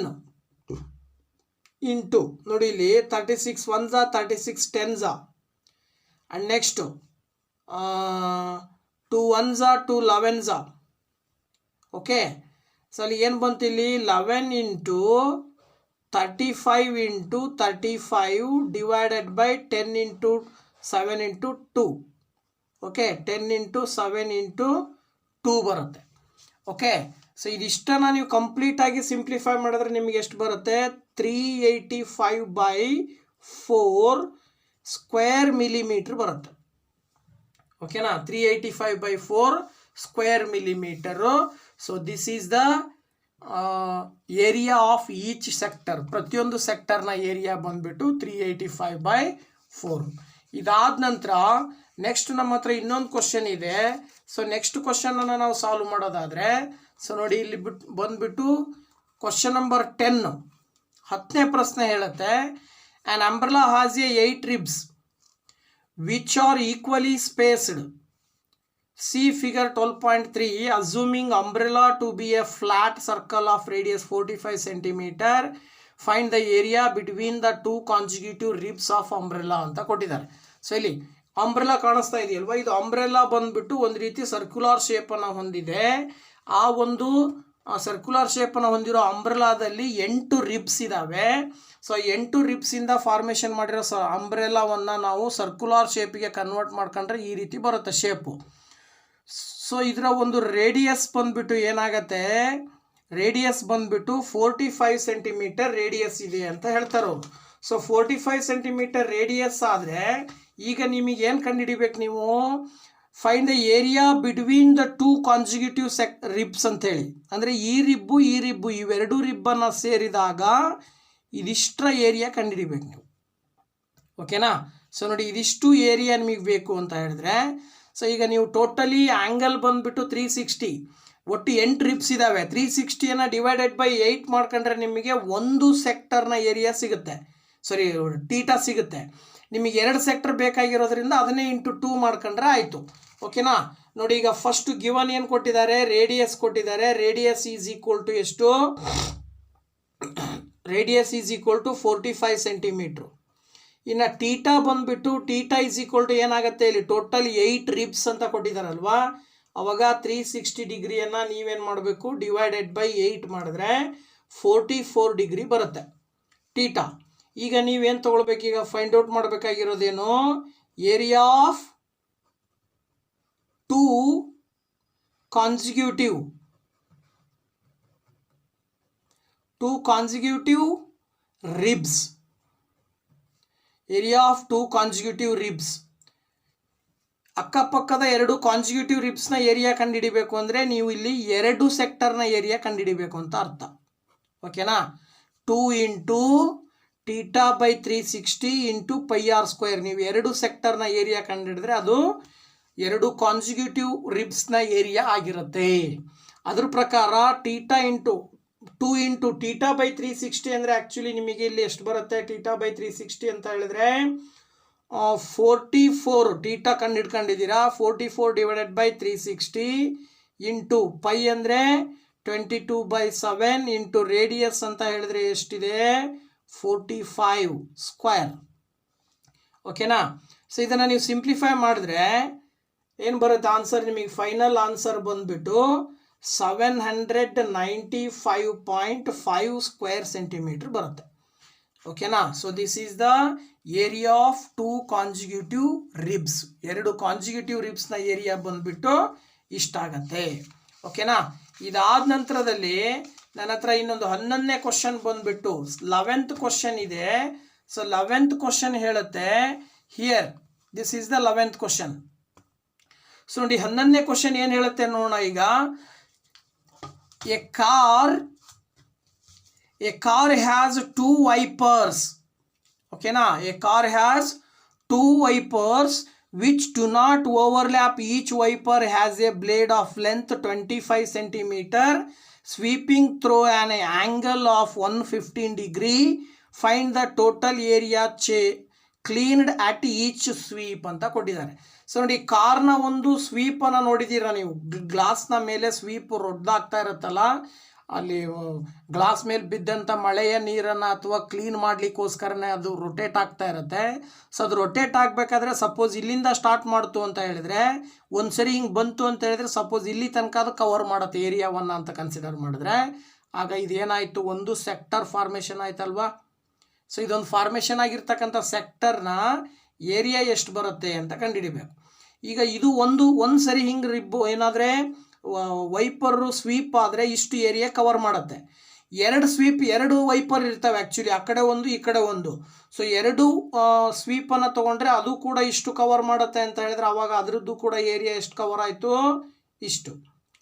ಇಂಟು ನೋಡಿ ಇಲ್ಲಿ 36 1 36 10 ಆ್ಯಂಡ್ ನೆಕ್ಸ್ಟು 2 1 2 11. ಓಕೆ. ಸೊ ಅಲ್ಲಿ ಏನು ಬಂತು ಇಲ್ಲಿ 11 into 35 into 35 divided by 10 into 7 into 2. Okay. 10 into 7 into 2 ಬರುತ್ತೆ. ಓಕೆ. ಸೊ ಇದಿಷ್ಟನ್ನು ನೀವು ಕಂಪ್ಲೀಟಾಗಿ ಸಿಂಪ್ಲಿಫೈ ಮಾಡಿದ್ರೆ ನಿಮಗೆ ಎಷ್ಟು ಬರುತ್ತೆ 385/4 ಸ್ಕ್ವೇರ್ ಮಿಲಿಮೀಟ್ರ್ ಬರುತ್ತೆ. ಓಕೆನಾ. 385/4 square millimetre. So this is the area of each sector. ಪ್ರತಿಯೊಂದು ಸೆಕ್ಟರ್ನ ಏರಿಯಾ ಬಂದುಬಿಟ್ಟು 385/4. ಇದಾದ ನಂತರ ನೆಕ್ಸ್ಟ್ ನಮ್ಮ ಹತ್ರ ಇನ್ನೊಂದು ಕ್ವಶನ್ ಇದೆ. ಸೊ ನೆಕ್ಸ್ಟ್ ಕ್ವಶನನ್ನು ನಾವು ಸಾಲ್ವ್ ಮಾಡೋದಾದರೆ ಸೊ ನೋಡಿ ಇಲ್ಲಿ ಬಂದುಬಿಟ್ಟು ಕ್ವಶನ್ ನಂಬರ್ 10ನೇ ಪ್ರಶ್ನೆ ಹೇಳುತ್ತೆ, an umbrella has A 8 ribs which are equally spaced. See figure 12.3. Assuming umbrella to be a flat circle of radius 45 cm, find the area between the two consecutive ribs of umbrella ಅಂತ ಕೊಟ್ಟಿದ್ದಾರೆ. So ಇಲ್ಲಿ umbrella ಕಾಣಿಸ್ತಾ ಇದೆಯಲ್ವಾ, ಇದು umbrella ಬಂದುಬಿಟ್ಟು ಒಂದು ರೀತಿ circular ಶೇಪನ್ನು ಹೊಂದಿದೆ. ಆ ಒಂದು ಸರ್ಕ್ಯುಲರ್ ಶೇಪನ್ನು ಹೊಂದಿರೋ ಅಂಬ್ರೆಲಾದಲ್ಲಿ 8 ರಿಬ್ಸ್ ಇದ್ದಾವೆ. ಸೊ 8 ರಿಬ್ಸಿಂದ ಫಾರ್ಮೇಷನ್ ಮಾಡಿರೋ ಅಂಬ್ರೆಲಾವನ್ನು ನಾವು ಸರ್ಕ್ಯುಲರ್ ಶೇಪಿಗೆ ಕನ್ವರ್ಟ್ ಮಾಡ್ಕೊಂಡ್ರೆ ಈ ರೀತಿ ಬರುತ್ತೆ ಶೇಪು. ಸೊ ಇದರ ಒಂದು ರೇಡಿಯಸ್ ಬಂದುಬಿಟ್ಟು ಏನಾಗತ್ತೆ, ರೇಡಿಯಸ್ ಬಂದುಬಿಟ್ಟು 45 ಸೆಂಟಿಮೀಟರ್ ರೇಡಿಯಸ್ ಇದೆ ಅಂತ ಹೇಳ್ತಾರೆ ಅವರು. ಸೊ 45 ಸೆಂಟಿಮೀಟರ್ ರೇಡಿಯಸ್ ಆದರೆ ಈಗ ನಿಮಗೆ ಏನು ಕಂಡುಹಿಡಿಬೇಕು ನೀವು, find the area between the 2 consecutive ribs ಅಂತೇಳಿ. ಅಂದರೆ ಈ ರಿಬ್ಬು ಇವೆರಡು ರಿಬ್ಬನ್ನು ಸೇರಿದಾಗ ಇದಿಷ್ಟರ ಏರಿಯಾ ಕಂಡುಹಿಡಿಬೇಕು ನೀವು. ಓಕೆನಾ. ಸೊ ನೋಡಿ ಇದಿಷ್ಟು ಏರಿಯಾ ನಿಮಗೆ ಬೇಕು ಅಂತ ಹೇಳಿದ್ರೆ ಸೊ ಈಗ ನೀವು ಟೋಟಲಿ ಆ್ಯಂಗಲ್ ಬಂದುಬಿಟ್ಟು 360, ಒಟ್ಟು 8 ರಿಬ್ಸ್ ಇದ್ದಾವೆ. 360ಯನ್ನು ಡಿವೈಡೆಡ್ ಬೈ 8 ಮಾಡ್ಕೊಂಡ್ರೆ ನಿಮಗೆ ಒಂದು ಸೆಕ್ಟರ್ನ ಏರಿಯಾ ಸಿಗುತ್ತೆ, ಸಾರಿ θ ಸಿಗುತ್ತೆ. ನಿಮಗೆ 2 ಸೆಕ್ಟರ್ ಬೇಕಾಗಿರೋದ್ರಿಂದ ಅದನ್ನೇ ಇಂಟು 2 ಮಾಡ್ಕೊಂಡ್ರೆ ಆಯಿತು. ಓಕೆನಾ. ನೋಡಿ ಈಗ ಫಸ್ಟ್ ಗಿವನ್ ಏನು ಕೊಟ್ಟಿದ್ದಾರೆ, ರೇಡಿಯಸ್ ಕೊಟ್ಟಿದ್ದಾರೆ. ರೇಡಿಯಸ್ ಈಸ್ ಈಕ್ವಲ್ ಟು ಎಷ್ಟು, radius is equal to 45 centimetre. ಇನ್ನು θ ಬಂದುಬಿಟ್ಟು θ ಈಸ್ ಈಕ್ವಲ್ ಟು ಏನಾಗುತ್ತೆ, ಇಲ್ಲಿ ಟೋಟಲ್ 8 ರಿಬ್ಸ್ ಅಂತ ಕೊಟ್ಟಿದ್ದಾರಲ್ವಾ, ಅವಾಗ 360 ಡಿಗ್ರಿಯನ್ನು ನೀವೇನು ಮಾಡಬೇಕು, ಡಿವೈಡೆಡ್ ಬೈ 8 ಮಾಡಿದ್ರೆ 44 ಡಿಗ್ರಿ ಬರುತ್ತೆ θ. ಈಗ ನೀವೇನು ತೊಗೊಳ್ಬೇಕು, ಈಗ ಫೈಂಡ್ ಔಟ್ ಮಾಡಬೇಕಾಗಿರೋದೇನು, area of 2 consecutive ribs. Area of 2 consecutive ribs. ಅಕ್ಕಪಕ್ಕದ 2 ಕಾನ್ಸಿಕ್ಯೂಟಿವ್ ರಿಬ್ಸ್ನ ಏರಿಯಾ ಕಂಡುಹಿಡಿಬೇಕು ಅಂದರೆ ನೀವು ಇಲ್ಲಿ 2 ಸೆಕ್ಟರ್ನ ಏರಿಯಾ ಕಂಡುಹಿಡಿಬೇಕು ಅಂತ ಅರ್ಥ. ಓಕೆನಾ. 2 ಇಂಟು θ/360 ಇಂಟು πr². ನೀವು 2 ಸೆಕ್ಟರ್ನ ಏರಿಯಾ ಕಂಡುಹಿಡಿದ್ರೆ ಅದು 2 ಕಾನ್ಸಿಕ್ಯೂಟಿವ್ ರಿಬ್ಸ್ನ ಏರಿಯಾ ಆಗಿರುತ್ತೆ. ಅದ್ರ ಪ್ರಕಾರ ಟೂ ಇಂಟು θ/360 ಅಂದರೆ ಆ್ಯಕ್ಚುಲಿ ನಿಮಗೆ ಇಲ್ಲಿ ಎಷ್ಟು ಬರುತ್ತೆ, θ/360 ಅಂತ ಹೇಳಿದ್ರೆ 44 θ ಕಂಡು ಹಿಡ್ಕೊಂಡಿದ್ದೀರಾ. 44 ಡಿವೈಡೆಡ್ ಬೈ 360 ಇಂಟು ಪೈ ಅಂದರೆ 22/7 ಇಂಟು ರೇಡಿಯಸ್ ಅಂತ ಹೇಳಿದ್ರೆ ಎಷ್ಟಿದೆ, 45 ಸ್ಕ್ವೇರ್. ಓಕೆನಾ. ಸೊ ಇದನ್ನು ನೀವು ಸಿಂಪ್ಲಿಫೈ ಮಾಡಿದ್ರೆ ಏನು ಬರುತ್ತೆ ಆನ್ಸರ್, ನಿಮಗೆ ಫೈನಲ್ ಆನ್ಸರ್ ಬಂದುಬಿಟ್ಟು 795.5 ಸ್ಕ್ವೇರ್ ಸೆಂಟಿಮೀಟರ್ ಬರುತ್ತೆ. ಓಕೆನಾ. So this is the area of 2 consecutive ribs. 2 consecutive ರಿಬ್ಸ್ನ ಏರಿಯಾ ಬಂದ್ಬಿಟ್ಟು ಇಷ್ಟಾಗತ್ತೆ. ಓಕೆನಾ. ಇದಾದ ನಂತರದಲ್ಲಿ ನನ್ನ ಹತ್ರ ಇನ್ನೊಂದು 11ನೇ ಕ್ವಶನ್ ಬಂದ್ಬಿಟ್ಟು 11th ಕ್ವಶನ್ ಇದೆ. ಸೊ 11th ಕ್ವಶನ್ ಹೇಳುತ್ತೆ here, this is the 11th question. So ನೋಡಿ 11ನೇ ಕ್ವಶನ್ ಏನು ಹೇಳುತ್ತೆ ನೋಡೋಣ ಈಗ. A car has 2 wipers. Okay na? A car has 2 wipers which do not overlap. Each wiper has a blade of length 25 centimeter sweeping through an angle of 115 degree. Find the total area cleaned at each sweep ಅಂತ ಕೊಟ್ಟಿದ್ದಾರೆ. So ನೋಡಿ ಕಾರ್ನ ಒಂದು ಸ್ವೀಪನ್ನು ನೋಡಿದ್ದೀರಾ ನೀವು, ಗ್ಲಾಸ್ನ ಮೇಲೆ sweep ರೊಡ್ದಾಗ್ತಾ ಇರುತ್ತಲ್ಲ, ಅಲ್ಲಿ ಗ್ಲಾಸ್ ಮೇಲೆ ಬಿದ್ದಂಥ ಮಳೆಯ ನೀರನ್ನು ಅಥವಾ ಕ್ಲೀನ್ ಮಾಡಲಿಕ್ಕೋಸ್ಕರನೇ ಅದು ರೊಟೇಟ್ ಆಗ್ತಾ ಇರುತ್ತೆ. ಸೊ ಅದು ರೊಟೇಟ್ ಆಗಬೇಕಾದ್ರೆ ಸಪೋಸ್ ಇಲ್ಲಿಂದ ಸ್ಟಾರ್ಟ್ ಮಾಡ್ತು ಅಂತ ಹೇಳಿದರೆ, ಒಂದು ಸರಿ ಹಿಂಗೆ ಬಂತು ಅಂತ ಹೇಳಿದ್ರೆ ಸಪೋಸ್ ಇಲ್ಲಿ ತನಕ ಅದು ಕವರ್ ಮಾಡುತ್ತೆ ಏರಿಯಾವನ್ನು ಅಂತ ಕನ್ಸಿಡರ್ ಮಾಡಿದ್ರೆ, ಆಗ ಇದೇನಾಯಿತು, ಒಂದು ಸೆಕ್ಟರ್ ಫಾರ್ಮೇಷನ್ ಆಯ್ತಲ್ವಾ. ಸೊ ಇದೊಂದು ಫಾರ್ಮೇಷನ್ ಆಗಿರ್ತಕ್ಕಂಥ ಸೆಕ್ಟರ್ನ ಏರಿಯಾ ಎಷ್ಟು ಬರುತ್ತೆ ಅಂತ ಕಂಡುಹಿಡಿಬೇಕು. ಈಗ ಇದು ಒಂದು ಸರಿ ಹಿಂಗೆ ರಿಬ್ಬು ಏನಾದರೆ ವೈಪರು ಸ್ವೀಪ್ ಆದರೆ ಇಷ್ಟು ಏರಿಯಾ ಕವರ್ ಮಾಡುತ್ತೆ. 2 ಸ್ವೀಪ್ 2 ವೈಪರ್ ಇರ್ತವೆ ಆ್ಯಕ್ಚುಲಿ, ಆ ಕಡೆ ಒಂದು ಈ ಕಡೆ ಒಂದು. ಸೊ 2 ಸ್ವೀಪನ್ನು ತೊಗೊಂಡ್ರೆ ಅದು ಕೂಡ ಇಷ್ಟು ಕವರ್ ಮಾಡುತ್ತೆ ಅಂತ ಹೇಳಿದ್ರೆ ಆವಾಗ ಅದರದ್ದು ಕೂಡ ಏರಿಯಾ ಎಷ್ಟು ಕವರ್ ಆಯಿತು, ಇಷ್ಟು.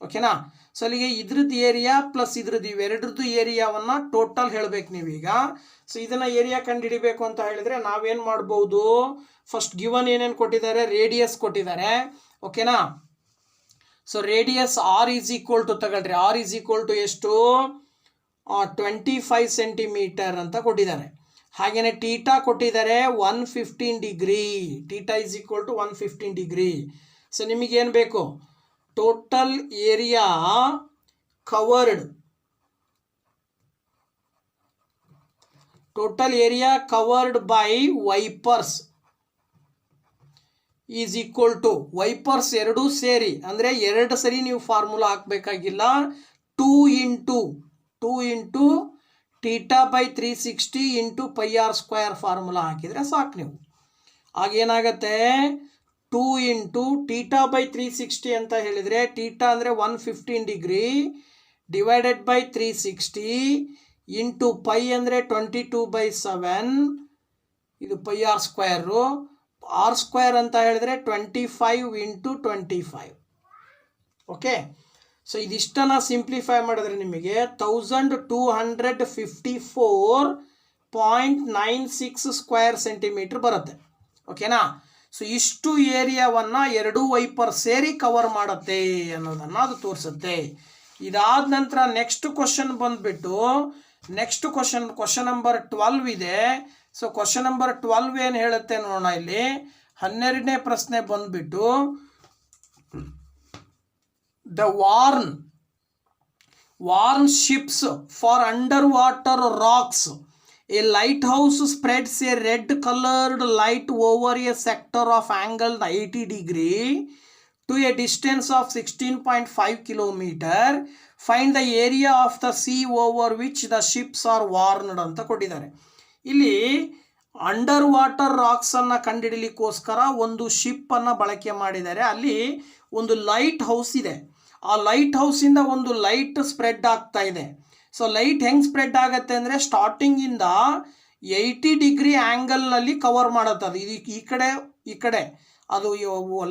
ಓಕೆನಾ. ಸೊ ಅಲ್ಲಿಗೆ ಇದ್ರದ್ದು ಏರಿಯಾ ಪ್ಲಸ್ ಇದ್ರದ್ದು ಇವೆರಡರದ್ದು ಏರಿಯಾವನ್ನು ಟೋಟಲ್ ಹೇಳಬೇಕು ನೀವೀಗ. ಸೊ ಇದನ್ನು ಏರಿಯಾ ಕಂಡುಹಿಡಿಬೇಕು ಅಂತ ಹೇಳಿದರೆ ನಾವೇನು ಮಾಡ್ಬೋದು, ಫಸ್ಟ್ ಗಿವನ್ ಏನೇನು ಕೊಟ್ಟಿದ್ದಾರೆ, ರೇಡಿಯಸ್ ಕೊಟ್ಟಿದ್ದಾರೆ. ಓಕೆನಾ. So radius r is equal to ತಗೊಳ್ರಿ, ಆರ್ ಈಸ್ ಈಕ್ವಲ್ ಟು ಎಷ್ಟು, 25 ಸೆಂಟಿಮೀಟರ್ ಅಂತ ಕೊಟ್ಟಿದ್ದಾರೆ. ಹಾಗೆಯೇ ಟೀಟಾ ಕೊಟ್ಟಿದ್ದಾರೆ 115 degree, theta is equal to 115 degree. So ನಿಮಗೇನು ಬೇಕು, total area covered, total area covered by wipers is equal to, wipers ಎರಡೂ ಸೇರಿ ಅಂದರೆ 2 ಸರಿ ನೀವು ಫಾರ್ಮುಲಾ ಹಾಕಬೇಕಾಗಿಲ್ಲ, 2 into theta by 360 into pi r square formula ಹಾಕಿದರೆ ಸಾಕು ನೀವು. ಆಗೇನಾಗತ್ತೆ, 2 ಇಂಟು ಟೀಟಾ ಬೈ 360 ಅಂತ ಹೇಳಿದರೆ, ಟೀಟಾ ಅಂದರೆ 115 degree divided by 360 into pi ಅಂದರೆ 22/7, ಇದು pi r square, r square ಅಂತ ಹೇಳಿದ್ರೆ 25 ಇಂಟು 25. ಓಕೆ. ಸೊ ಇದಿಷ್ಟನ್ನು ಸಿಂಪ್ಲಿಫೈ ಮಾಡಿದ್ರೆ ನಿಮಗೆ 1254.96 ಸ್ಕ್ವೇರ್ ಸೆಂಟಿಮೀಟರ್ ಬರುತ್ತೆ. ಓಕೆನಾ. ಸೊ ಇಷ್ಟು ಏರಿಯಾವನ್ನು 2 ವೈಪರ್ ಸೇರಿ ಕವರ್ ಮಾಡುತ್ತೆ ಅನ್ನೋದನ್ನು ಅದು ತೋರಿಸುತ್ತೆ. ಇದಾದ ನಂತರ ನೆಕ್ಸ್ಟ್ ಕ್ವಶನ್ ಬಂದುಬಿಟ್ಟು, ನೆಕ್ಸ್ಟ್ ಕ್ವಶನ್ ನಂಬರ್ 12 ಇದೆ. ಸೊ ಕ್ವಶನ್ ನಂಬರ್ 12 ಏನು ಹೇಳುತ್ತೆ ನೋಡೋಣ. ಇಲ್ಲಿ 12ನೇ ಪ್ರಶ್ನೆ ಬಂದ್ಬಿಟ್ಟು, the warn ships for underwater rocks, a lighthouse spreads a red coloured light over a sector of angle 90 degree to a distance of 16.5 kilometre. Find the area of the sea over which the ships are warned ಅಂತ ಕೊಟ್ಟಿದ್ದಾರೆ. ಇಲ್ಲಿ under water ರಾಕ್ಸನ್ನು ಕಂಡುಹಿಡಲಿಕ್ಕೋಸ್ಕರ ಒಂದು ಶಿಪ್ಪನ್ನು ಬಳಕೆ ಮಾಡಿದ್ದಾರೆ. ಅಲ್ಲಿ ಒಂದು light house ಇದೆ, ಆ ಲೈಟ್ ಹೌಸಿಂದ ಒಂದು ಲೈಟ್ ಸ್ಪ್ರೆಡ್ ಆಗ್ತಾ ಇದೆ. ಸೊ ಲೈಟ್ ಹೆಂಗೆ ಸ್ಪ್ರೆಡ್ ಆಗುತ್ತೆ ಅಂದರೆ, ಸ್ಟಾರ್ಟಿಂಗಿಂದ 80 ಡಿಗ್ರಿ ಆ್ಯಂಗಲ್ನಲ್ಲಿ ಕವರ್ ಮಾಡುತ್ತೆ. ಅದು ಇದು ಈ ಕಡೆ ಅದು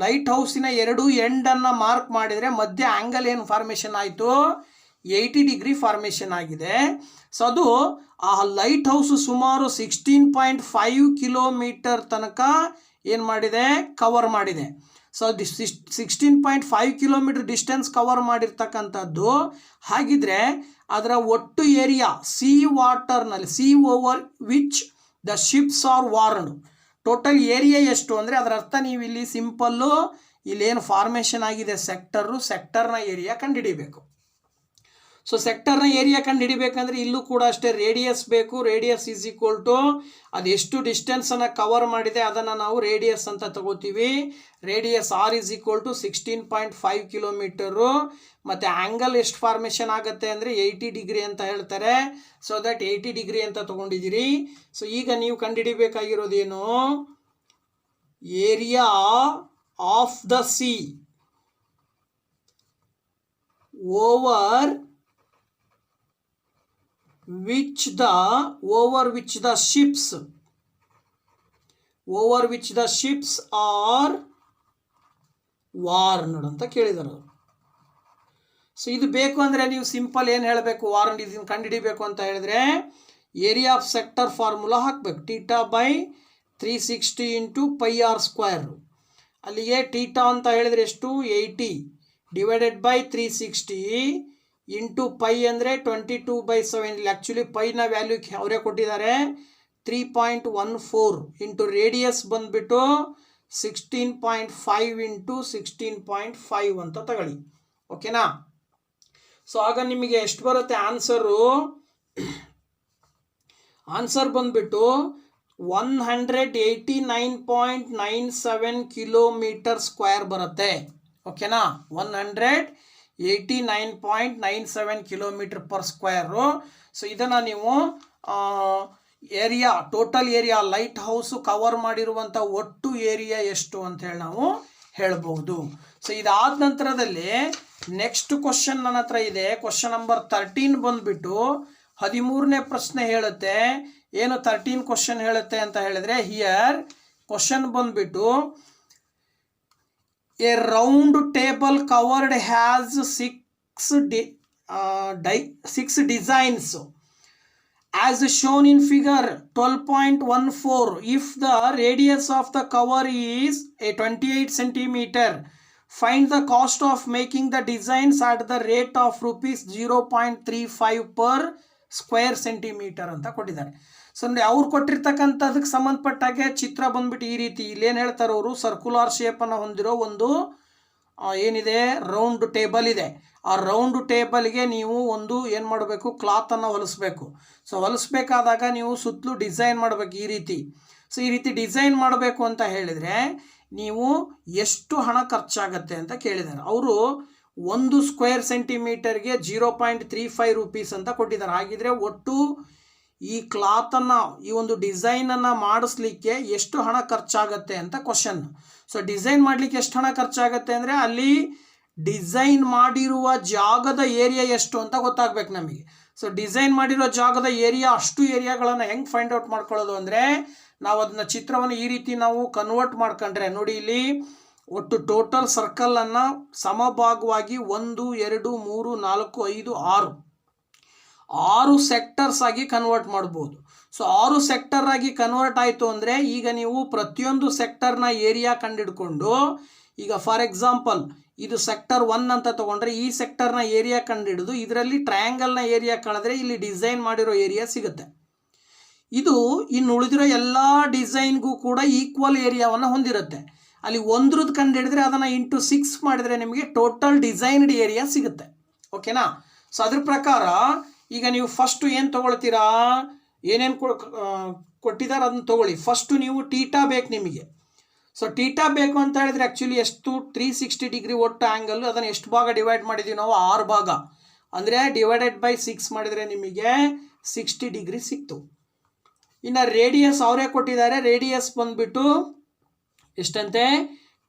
ಲೈಟ್ ಹೌಸಿನ 2 ಎಂಡನ್ನು ಮಾರ್ಕ್ ಮಾಡಿದರೆ ಮಧ್ಯೆ ಆ್ಯಂಗಲ್ ಏನು ಫಾರ್ಮೇಷನ್ ಆಯಿತು, 80 ಡಿಗ್ರಿ ಫಾರ್ಮೇಷನ್ ಆಗಿದೆ. ಸೊ ಅದು ಆ ಲೈಟ್ ಹೌಸು ಸುಮಾರು 16.5 ಕಿಲೋಮೀಟರ್ ತನಕ ಏನು ಮಾಡಿದೆ, ಕವರ್ ಮಾಡಿದೆ. ಸೊ 16.5 ಕಿಲೋಮೀಟರ್ ಡಿಸ್ಟೆನ್ಸ್ ಕವರ್ ಮಾಡಿರ್ತಕ್ಕಂಥದ್ದು. ಹಾಗಿದ್ರೆ ಅದರ ಒಟ್ಟು ಏರಿಯಾ ಸಿ ವಾಟರ್ನಲ್ಲಿ, sea over which the ships are warned, total area ಎಷ್ಟು ಅಂದರೆ ಅದರ ಅರ್ಥ ನೀವು ಇಲ್ಲಿ ಸಿಂಪಲ್ಲು ಇಲ್ಲೇನು ಫಾರ್ಮೇಷನ್ ಆಗಿದೆ ಸೆಕ್ಟರ್ನ ಏರಿಯಾ ಕಂಡುಹಿಡಿಬೇಕು. ಸೊ ಸೆಕ್ಟರ್ನ ಏರಿಯಾ ಕಂಡು ಹಿಡಿಬೇಕಂದ್ರೆ ಇಲ್ಲೂ ಕೂಡ ಅಷ್ಟೇ ರೇಡಿಯಸ್ ಬೇಕು. ರೇಡಿಯಸ್ ಈಸ್ ಈಕ್ವಲ್ ಟು ಅದೆಷ್ಟು ಡಿಸ್ಟೆನ್ಸನ್ನು ಕವರ್ ಮಾಡಿದೆ ಅದನ್ನು ನಾವು ರೇಡಿಯಸ್ ಅಂತ ತಗೋತೀವಿ. Radius r is equal to 16.5 kilometre. ಮತ್ತು ಆ್ಯಂಗಲ್ ಎಷ್ಟು ಫಾರ್ಮೇಷನ್ ಆಗುತ್ತೆ ಅಂದರೆ 80 ಡಿಗ್ರಿ ಅಂತ ಹೇಳ್ತಾರೆ. ಸೊ ದಟ್ 80 ಡಿಗ್ರಿ ಅಂತ ತೊಗೊಂಡಿದ್ದೀರಿ. ಸೊ ಈಗ ನೀವು ಕಂಡುಹಿಡಿಬೇಕಾಗಿರೋದೇನು, area of the sea over which the ships are warned ಅಂತ ಕೇಳಿದರು. ಸೊ ಇದು ಬೇಕು ಅಂದರೆ ನೀವು ಸಿಂಪಲ್ ಏನು ಹೇಳಬೇಕು, ವಾರ್ನ್ ಇದನ್ನು ಕಂಡುಹಿಡಿಬೇಕು ಅಂತ ಹೇಳಿದ್ರೆ ಏರಿಯಾ ಆಫ್ ಸೆಕ್ಟರ್ ಫಾರ್ಮುಲಾ ಹಾಕಬೇಕು. Theta by 360 into pi r square. ಅಲ್ಲಿಗೆ ಟೀಟಾ ಅಂತ ಹೇಳಿದ್ರೆ ಎಷ್ಟು, 80 ಡಿವೈಡೆಡ್ ಬೈ 360 ಇಂಟು ಪೈ ಅಂದರೆ 22/7. ಇಲ್ಲಿ ಆ್ಯಕ್ಚುಲಿ ಪೈನ ವ್ಯಾಲ್ಯೂ ಅವರೇ ಕೊಟ್ಟಿದ್ದಾರೆ 3.14 ಇಂಟು ರೇಡಿಯಸ್ ಬಂದುಬಿಟ್ಟು 16.5 ಇಂಟು 16.5 ಅಂತ ತಗೊಳ್ಳಿ. ಓಕೆನಾ. ಸೊ ಆಗ ನಿಮಗೆ ಎಷ್ಟು ಬರುತ್ತೆ ಆನ್ಸರ್ ಬಂದುಬಿಟ್ಟು 189.97 ಕಿಲೋಮೀಟರ್ ಸ್ಕ್ವೇರ್ ಬರುತ್ತೆ. ಓಕೆನಾ, 189.97 ಕಿಲೋಮೀಟರ್ ಪರ್ ಸ್ಕ್ವೇರು. ಸೊ ಇದನ್ನು ನೀವು area, total area, light house cover ಮಾಡಿರುವಂಥ ಒಟ್ಟು ಏರಿಯಾ ಎಷ್ಟು ಅಂತ ಹೇಳಿ ನಾವು ಹೇಳ್ಬೋದು. ಸೊ ಇದಾದ ನಂತರದಲ್ಲಿ ನೆಕ್ಸ್ಟ್ ಕ್ವಶನ್ ನನ್ನ ಹತ್ರ ಇದೆ. ಕ್ವಶನ್ ನಂಬರ್ 13 ಬಂದುಬಿಟ್ಟು 13ನೇ ಪ್ರಶ್ನೆ ಹೇಳುತ್ತೆ. ಏನು 13 ಕ್ವಶನ್ ಹೇಳುತ್ತೆ ಅಂತ ಹೇಳಿದ್ರೆ, ಹಿಯರ್ ಕ್ವಶನ್ ಬಂದುಬಿಟ್ಟು A round table covered has 6 designs as shown in figure 12.14. if the radius of the cover is a 28 centimeter, find the cost of making the designs at the rate of rupees 0.35 per square centimeter ಅಂತ ಕೊಟ್ಟಿದ್ದಾರೆ. So ಅಂದರೆ ಅವ್ರು ಕೊಟ್ಟಿರ್ತಕ್ಕಂಥದಕ್ಕೆ ಸಂಬಂಧಪಟ್ಟಾಗೆ ಚಿತ್ರ ಬಂದ್ಬಿಟ್ಟು ಈ ರೀತಿ ಇಲ್ಲೇನು ಹೇಳ್ತಾರೆ ಅವರು, ಸರ್ಕ್ಯುಲರ್ ಶೇಪನ್ನು ಹೊಂದಿರೋ ಒಂದು ಏನಿದೆ ರೌಂಡ್ ಟೇಬಲ್ ಇದೆ. ಆ ರೌಂಡ್ ಟೇಬಲ್ಗೆ ನೀವು ಒಂದು ಏನು ಮಾಡಬೇಕು, ಕ್ಲಾತನ್ನು ಹೊಲಿಸ್ಬೇಕು. ಸೊ ಹೊಲಿಸ್ಬೇಕಾದಾಗ ನೀವು ಸುತ್ತಲೂ ಡಿಸೈನ್ ಮಾಡಬೇಕು ಈ ರೀತಿ. ಸೊ ಈ ರೀತಿ ಡಿಸೈನ್ ಮಾಡಬೇಕು ಅಂತ ಹೇಳಿದರೆ ನೀವು ಎಷ್ಟು ಹಣ ಖರ್ಚಾಗತ್ತೆ ಅಂತ ಕೇಳಿದ್ದಾರೆ. ಅವರು 1 ಸ್ಕ್ವೇರ್ ಸೆಂಟಿಮೀಟರ್ಗೆ 0.35 ರೂಪೀಸ್ ಅಂತ ಕೊಟ್ಟಿದ್ದಾರೆ. ಹಾಗಿದ್ರೆ ಒಟ್ಟು ಈ ಕ್ಲಾತನ್ನು, ಈ ಒಂದು ಡಿಸೈನನ್ನು ಮಾಡಿಸ್ಲಿಕ್ಕೆ ಎಷ್ಟು ಹಣ ಖರ್ಚಾಗತ್ತೆ ಅಂತ ಕ್ವಶನ್. ಸೊ ಡಿಸೈನ್ ಮಾಡಲಿಕ್ಕೆ ಎಷ್ಟು ಹಣ ಖರ್ಚಾಗತ್ತೆ ಅಂದರೆ ಅಲ್ಲಿ ಡಿಸೈನ್ ಮಾಡಿರುವ ಜಾಗದ ಏರಿಯಾ ಎಷ್ಟು ಅಂತ ಗೊತ್ತಾಗಬೇಕು ನಮಗೆ. ಸೊ ಡಿಸೈನ್ ಮಾಡಿರೋ ಜಾಗದ ಏರಿಯಾ, ಅಷ್ಟು ಏರಿಯಾಗಳನ್ನು ಹೆಂಗೆ ಫೈಂಡ್ ಔಟ್ ಮಾಡ್ಕೊಳ್ಳೋದು ಅಂದರೆ, ನಾವು ಅದನ್ನ ಚಿತ್ರವನ್ನು ಈ ರೀತಿ ನಾವು ಕನ್ವರ್ಟ್ ಮಾಡ್ಕೊಂಡ್ರೆ ನೋಡಿ, ಇಲ್ಲಿ ಒಟ್ಟು ಟೋಟಲ್ ಸರ್ಕಲನ್ನು ಸಮಭಾಗವಾಗಿ 1 2 3 4 5 6 ಸೆಕ್ಟರ್ಸ್ ಆಗಿ ಕನ್ವರ್ಟ್ ಮಾಡ್ಬೋದು. ಸೊ 6 ಸೆಕ್ಟರ್ ಆಗಿ ಕನ್ವರ್ಟ್ ಆಯಿತು ಅಂದರೆ ಈಗ ನೀವು ಪ್ರತಿಯೊಂದು ಸೆಕ್ಟರ್ನ ಏರಿಯಾ ಕಂಡುಹಿಡ್ಕೊಂಡು, ಈಗ ಫಾರ್ ಎಕ್ಸಾಂಪಲ್ ಇದು ಸೆಕ್ಟರ್ 1 ಅಂತ ತೊಗೊಂಡ್ರೆ ಈ ಸೆಕ್ಟರ್ನ ಏರಿಯಾ ಕಂಡುಹಿಡಿದು ಇದರಲ್ಲಿ ಟ್ರಯಾಂಗಲ್ನ ಏರಿಯಾ ಕಳೆದ್ರೆ ಇಲ್ಲಿ ಡಿಸೈನ್ ಮಾಡಿರೋ ಏರಿಯಾ ಸಿಗುತ್ತೆ. ಇದು ಇನ್ನು ಉಳಿದಿರೋ ಎಲ್ಲ ಡಿಸೈನ್ಗೂ ಕೂಡ ಈಕ್ವಲ್ ಏರಿಯಾವನ್ನು ಹೊಂದಿರುತ್ತೆ. ಅಲ್ಲಿ ಒಂದ್ರದ್ದು ಕಂಡುಹಿಡಿದ್ರೆ ಅದನ್ನು ಇಂಟು 6 ಮಾಡಿದರೆ ನಿಮಗೆ ಟೋಟಲ್ ಡಿಸೈನ್ಡ್ ಏರಿಯಾ ಸಿಗುತ್ತೆ. ಓಕೆನಾ. ಸೊ ಅದ್ರ ಪ್ರಕಾರ ಈಗ ನೀವು ಫಸ್ಟು ಏನು ತೊಗೊಳ್ತೀರಾ, ಏನೇನು ಕೊಟ್ಟಿದ್ದಾರೆ ಅದನ್ನು ತೊಗೊಳ್ಳಿ. ಫಸ್ಟು ನೀವು ಟೀಟಾ ಬೇಕು ನಿಮಗೆ. ಸೊ ಟೀಟಾ ಬೇಕು ಅಂತ ಹೇಳಿದ್ರೆ ಆ್ಯಕ್ಚುಲಿ ಎಷ್ಟು, 360 ಡಿಗ್ರಿ ಒಟ್ಟು ಆ್ಯಂಗಲ್, ಅದನ್ನು ಎಷ್ಟು ಭಾಗ ಡಿವೈಡ್ ಮಾಡಿದ್ದೀವಿ ನಾವು, 6 ಭಾಗ. ಅಂದರೆ ಡಿವೈಡೆಡ್ ಬೈ 6 ಮಾಡಿದರೆ ನಿಮಗೆ 60 ಡಿಗ್ರಿ ಸಿಕ್ತು. ಇನ್ನು ರೇಡಿಯಸ್ ಅವರೇ ಕೊಟ್ಟಿದ್ದಾರೆ. ರೇಡಿಯಸ್ ಬಂದುಬಿಟ್ಟು ಎಷ್ಟಂತೆ,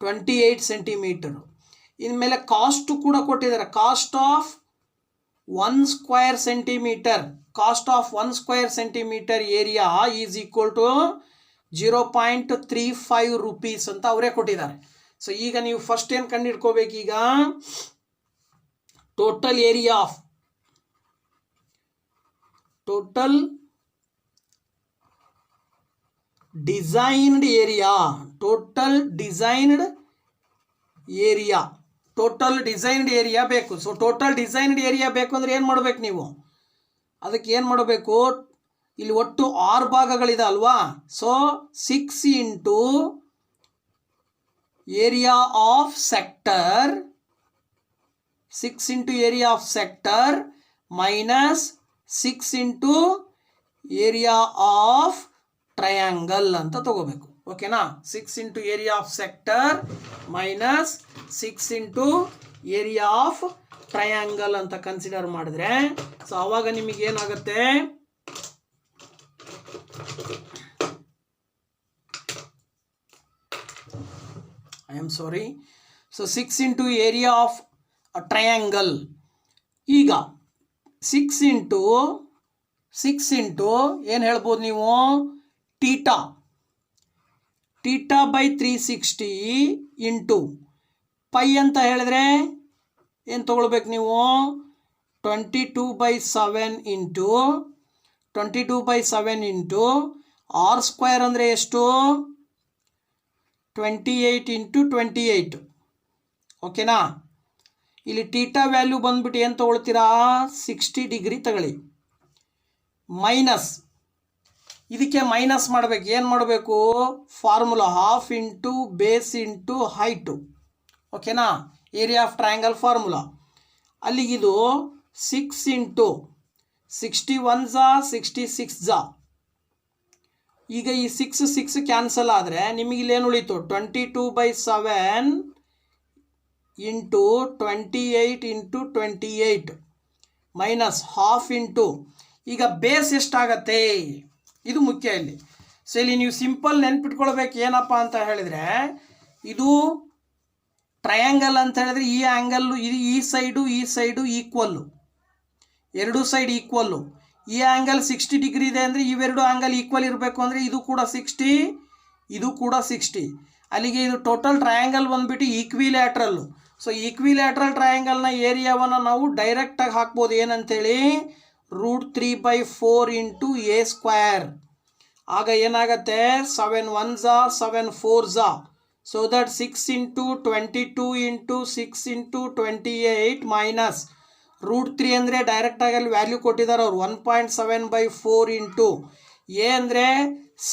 28 ಸೆಂಟಿಮೀಟರು. ಇನ್ಮೇಲೆ ಕಾಸ್ಟು ಕೂಡ ಕೊಟ್ಟಿದ್ದಾರೆ. Cost of 1 square centimetre, cost of 1 square centimetre area is equal to 0.35 rupees ಅಂತ ಅವರೇ ಕೊಟ್ಟಿದ್ದಾರೆ. ಸೊ ಈಗ ನೀವು ಫಸ್ಟ್ ಏನು ಕಂಡುಹಿಡ್ಕೋಬೇಕು, ಈಗ total area of total designed area, total designed area ಬೇಕು. ಸೊ ಟೋಟಲ್ ಡಿಸೈನ್ಡ್ ಏರಿಯಾ ಬೇಕು ಅಂದರೆ ಏನು ಮಾಡಬೇಕು ನೀವು, ಅದಕ್ಕೆ ಏನು ಮಾಡಬೇಕು, ಇಲ್ಲಿ ಒಟ್ಟು 6 ಭಾಗಗಳಿದೆ ಅಲ್ವಾ. So 6 into area of sector, 6 into area of sector minus 6 into area of triangle ಅಂತ ತಗೋಬೇಕು. ಓಕೆನಾ? 6 into area of sector minus 6 into area of triangle ಅಂತ ಕನ್ಸಿಡರ್ ಮಾಡಿದ್ರೆ ಸೊ ಅವಾಗ ನಿಮಗೆ ಏನಾಗುತ್ತೆ, I am sorry, so 6 into area of triangle. ಈಗ 6 into ಏನು ಹೇಳ್ಬೋದು ನೀವು, ಟೀಟಾ ಬೈ 360 ಇಂಟು ಪೈ ಅಂತ ಹೇಳಿದ್ರೆ ಏನು ತೊಗೊಳ್ಬೇಕು ನೀವು, 22/7 ಇಂಟು ಆರ್ ಸ್ಕ್ವೇರ್ ಅಂದರೆ ಎಷ್ಟು, 28 ಇಂಟು 28. ಓಕೆನಾ? ಇಲ್ಲಿ ಟೀಟಾ ವ್ಯಾಲ್ಯೂ ಬಂದ್ಬಿಟ್ಟು ಏನು ತೊಗೊಳ್ತೀರಾ, 60 ಡಿಗ್ರಿ ತಗೊಳ್ಳಿ. ಮೈನಸ್ ಇದಕ್ಕೆ ಮೈನಸ್ ಮಾಡಬೇಕು. ಏನು ಮಾಡಬೇಕು, formula half into base into height. ಓಕೆನಾ? Area of triangle formula. ಅಲ್ಲಿಗಿದು 6 ಇಂಟು 61 66. ಈಗ ಈ 6 ಕ್ಯಾನ್ಸಲ್ ಆದರೆ ನಿಮಗಿಲ್ಲೇನು ಉಳೀತು, 22/7 into 28 into 28 minus half into, ಈಗ ಬೇಸ್ ಎಷ್ಟಾಗತ್ತೆ ಇದು ಮುಖ್ಯ ಇಲ್ಲಿ. ಸೊ ಇಲ್ಲಿ ನೀವು ಸಿಂಪಲ್ ನೆನ್ಪಿಟ್ಕೊಳ್ಬೇಕು ಏನಪ್ಪ ಅಂತ ಹೇಳಿದರೆ, ಇದು ಟ್ರಯಾಂಗಲ್ ಅಂತ ಹೇಳಿದ್ರೆ ಈ ಆ್ಯಂಗಲ್ಲು ಇದು ಈ ಸೈಡು ಈಕ್ವಲ್ಲು, ಎರಡೂ ಸೈಡ್ ಈಕ್ವಲ್ಲು. ಈ ಆ್ಯಂಗಲ್ 60 ಡಿಗ್ರಿ ಇದೆ ಅಂದರೆ ಇವೆರಡು ಆ್ಯಂಗಲ್ ಈಕ್ವಲ್ ಇರಬೇಕು ಅಂದರೆ ಇದು ಕೂಡ 60 ಇದು ಕೂಡ 60. ಅಲ್ಲಿಗೆ ಇದು ಟೋಟಲ್ ಟ್ರಯಾಂಗಲ್ ಬಂದುಬಿಟ್ಟು ಈಕ್ವಿಲ್ಯಾಟ್ರಲ್ಲು. ಸೊ ಈಕ್ವಿಲ್ಯಾಟ್ರಲ್ ಟ್ರಯಾಂಗಲ್ನ ಏರಿಯಾವನ್ನು ನಾವು ಡೈರೆಕ್ಟಾಗಿ ಹಾಕ್ಬೋದು. ಏನಂತೇಳಿ, √3/4 ಇಂಟು ಎ ಸ್ಕ್ವೇರ್. ಆಗ ಏನಾಗುತ್ತೆ, 7 1s 7 4s. So that 6 into 22 into 6 into 28 minus √3 ಅಂದರೆ ಡೈರೆಕ್ಟಾಗಿ ಅಲ್ಲಿ ವ್ಯಾಲ್ಯೂ ಕೊಟ್ಟಿದ್ದಾರೆ ಅವರು, 1.7/4 ಇಂಟು ಎ ಅಂದರೆ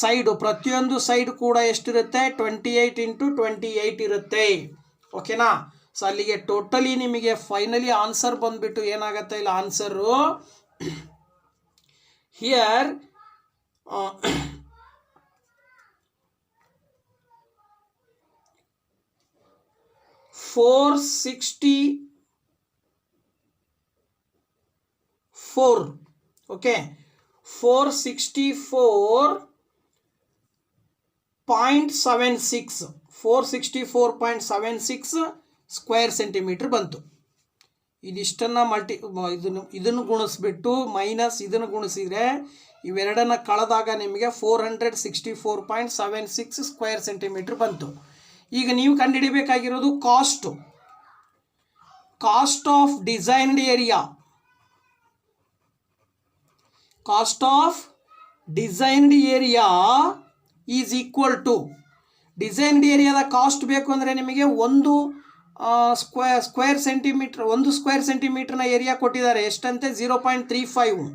ಸೈಡು, ಪ್ರತಿಯೊಂದು ಸೈಡ್ ಕೂಡ ಎಷ್ಟಿರುತ್ತೆ, 28 ಇಂಟು 28 ಇರುತ್ತೆ. ಓಕೆನಾ? ಸೊ ಅಲ್ಲಿಗೆ ಟೋಟಲಿ ನಿಮಗೆ ಫೈನಲಿ ಆನ್ಸರ್ ಬಂದುಬಿಟ್ಟು ಏನಾಗುತ್ತೆ, ಇಲ್ಲ answer here 464. Okay, 464.76 square centimetre ಬಂತು. ಇದಿಷ್ಟನ್ನು ಇದನ್ನು ಗುಣಿಸ್ಬಿಟ್ಟು ಮೈನಸ್ ಇದನ್ನು ಗುಣಿಸಿದರೆ ಇವೆರಡನ್ನು ಕಳೆದಾಗ ನಿಮಗೆ 464.76 ಸ್ಕ್ವೇರ್ ಸೆಂಟಿಮೀಟರ್ ಬಂತು. ಈಗ ನೀವು ಕಂಡುಹಿಡಿಬೇಕಾಗಿರೋದು cost of designed area. Cost of designed area is equal to, designed ಏರಿಯಾದ ಕಾಸ್ಟ್ ಬೇಕು ಅಂದರೆ ನಿಮಗೆ ಒಂದು ಸ್ಕ್ವೇರ್ ಸೆಂಟಿಮೀಟರ್ನ ಏರಿಯಾ ಕೊಟ್ಟಿದ್ದಾರೆ. ಎಷ್ಟಂತೆ, 0.35.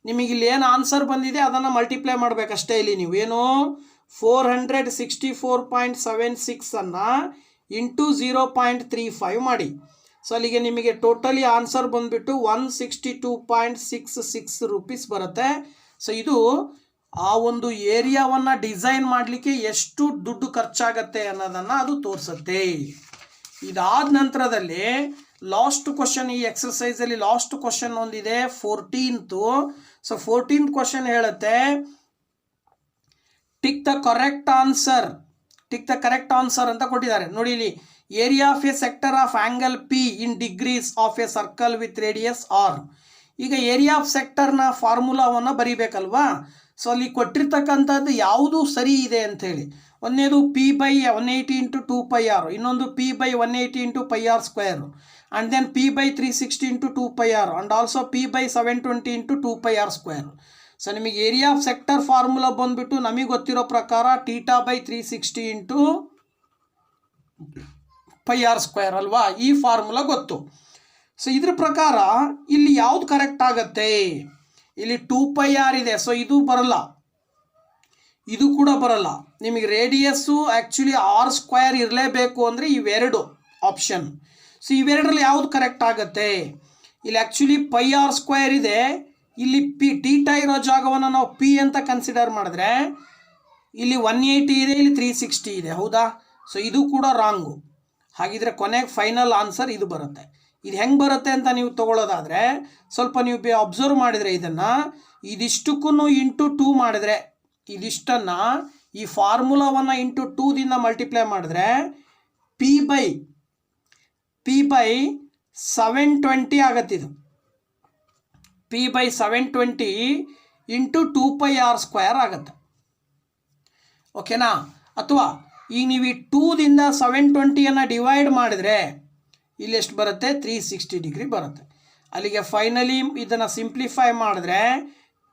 ನಿಮಗಿಲ್ಲಿ ಏನು ಆನ್ಸರ್ ಬಂದಿದೆ ಅದನ್ನು ಮಲ್ಟಿಪ್ಲೈ ಮಾಡಬೇಕಷ್ಟೇ. ಇಲ್ಲಿ ನೀವು ಏನು 464.76 ಇಂಟು 0.35 ಮಾಡಿ. ಸೊ ಅಲ್ಲಿಗೆ ನಿಮಗೆ ಟೋಟಲಿ ಆನ್ಸರ್ ಬಂದುಬಿಟ್ಟು 162.66 ರೂಪೀಸ್ ಬರುತ್ತೆ. ಸೊ ಇದು ಆ ಒಂದು ಏರಿಯಾವನ್ನು ಡಿಸೈನ್ ಮಾಡಲಿಕ್ಕೆ ಎಷ್ಟು ದುಡ್ಡು ಖರ್ಚಾಗತ್ತೆ ಅನ್ನೋದನ್ನು ಅದು ತೋರಿಸುತ್ತೆ. ಇದಾದ ನಂತರದಲ್ಲಿ ಲಾಸ್ಟ್ ಕ್ವಶನ್, ಈ ಎಕ್ಸರ್ಸೈಸಲ್ಲಿ ಲಾಸ್ಟ್ ಕ್ವಶನ್ ಒಂದಿದೆ 14th. ಸೊ 14th ಕ್ವಶನ್ ಹೇಳುತ್ತೆ, ಟಿಕ್ ದ ಕರೆಕ್ಟ್ ಆನ್ಸರ್ ಅಂತ ಕೊಟ್ಟಿದ್ದಾರೆ ನೋಡಿ. ಇಲ್ಲಿ area of a sector of angle P in degrees of a circle with radius r. ಈಗ ಏರಿಯಾ ಆಫ್ ಸೆಕ್ಟರ್ನ ಫಾರ್ಮುಲಾವನ್ನು ಬರೀಬೇಕಲ್ವಾ. ಸೊ ಅಲ್ಲಿ ಕೊಟ್ಟಿರ್ತಕ್ಕಂಥದ್ದು ಯಾವುದು ಸರಿ ಇದೆ ಅಂಥೇಳಿ. ಒಂದನೇದು P/180 ಇಂಟು 2πr, ಇನ್ನೊಂದು P/180 into πr square, and then P/360 into 2πr, and also P/720 into 2πr square. So ನಿಮಗೆ ಏರಿಯಾ ಆಫ್ ಸೆಕ್ಟರ್ ಫಾರ್ಮುಲಾ ಬಂದುಬಿಟ್ಟು ನಮಗೆ ಗೊತ್ತಿರೋ ಪ್ರಕಾರ θ/360 ಇಂಟು πr ಸ್ಕ್ವೇರ್ ಅಲ್ವಾ, ಈ ಫಾರ್ಮುಲಾ ಗೊತ್ತು. ಸೊ ಇದ್ರ ಪ್ರಕಾರ ಇಲ್ಲಿ ಯಾವುದು ಕರೆಕ್ಟ್ ಆಗುತ್ತೆ, ಇಲ್ಲಿ 2πr ಇದೆ. ಸೊ ಇದು ಬರಲ್ಲ, ಇದು ಕೂಡ ಬರಲ್ಲ. ನಿಮಗೆ ರೇಡಿಯಸ್ಸು ಆ್ಯಕ್ಚುಲಿ ಆರ್ ಸ್ಕ್ವೇರ್ ಇರಲೇಬೇಕು ಅಂದರೆ ಇವೆರಡು ಆಪ್ಷನ್. ಸೊ ಇವೆರಡರಲ್ಲಿ ಯಾವುದು ಕರೆಕ್ಟ್ ಆಗುತ್ತೆ, ಇಲ್ಲಿ ಆ್ಯಕ್ಚುಲಿ ಪೈ ಆರ್ ಸ್ಕ್ವೇರ್ ಇದೆ, ಇಲ್ಲಿ ಟೀಟಾ ಇರೋ ಜಾಗವನ್ನು ನಾವು ಪಿ ಅಂತ ಕನ್ಸಿಡರ್ ಮಾಡಿದ್ರೆ ಇಲ್ಲಿ 180 ಇದೆ, ಇಲ್ಲಿ 360 ಇದೆ, ಹೌದಾ? ಸೊ ಇದು ಕೂಡ ರಾಂಗು. ಹಾಗಿದ್ರೆ ಕೊನೆಗೆ ಫೈನಲ್ ಆನ್ಸರ್ ಇದು ಬರುತ್ತೆ. ಇದು ಹೆಂಗೆ ಬರುತ್ತೆ ಅಂತ ನೀವು ತೊಗೊಳ್ಳೋದಾದರೆ ಸ್ವಲ್ಪ ನೀವು ಅಬ್ಸರ್ವ್ ಮಾಡಿದರೆ ಇದನ್ನು ಇದಿಷ್ಟಕ್ಕೂ ಇಂಟು 2 ಮಾಡಿದ್ರೆ, ಇದಿಷ್ಟನ್ನು ಈ ಫಾರ್ಮುಲಾವನ್ನು ಇಂಟು 2ದಿಂದ ಮಲ್ಟಿಪ್ಲೈ ಮಾಡಿದ್ರೆ ಪಿ ಬೈ 720 ಆಗತ್ತಿದು. ಪಿ ಬೈ 720 ಇಂಟು 2πr² ಆಗುತ್ತೆ. ಓಕೆನಾ? ಅಥವಾ ಈಗ ನೀವು ಈ 2ದಿಂದ 720ಯನ್ನು ಡಿವೈಡ್ ಮಾಡಿದರೆ ಇಲ್ಲಿ ಎಷ್ಟು ಬರುತ್ತೆ? 360 ಡಿಗ್ರಿ ಬರುತ್ತೆ. ಅಲ್ಲಿಗೆ ಫೈನಲಿ ಇದನ್ನು ಸಿಂಪ್ಲಿಫೈ ಮಾಡಿದ್ರೆ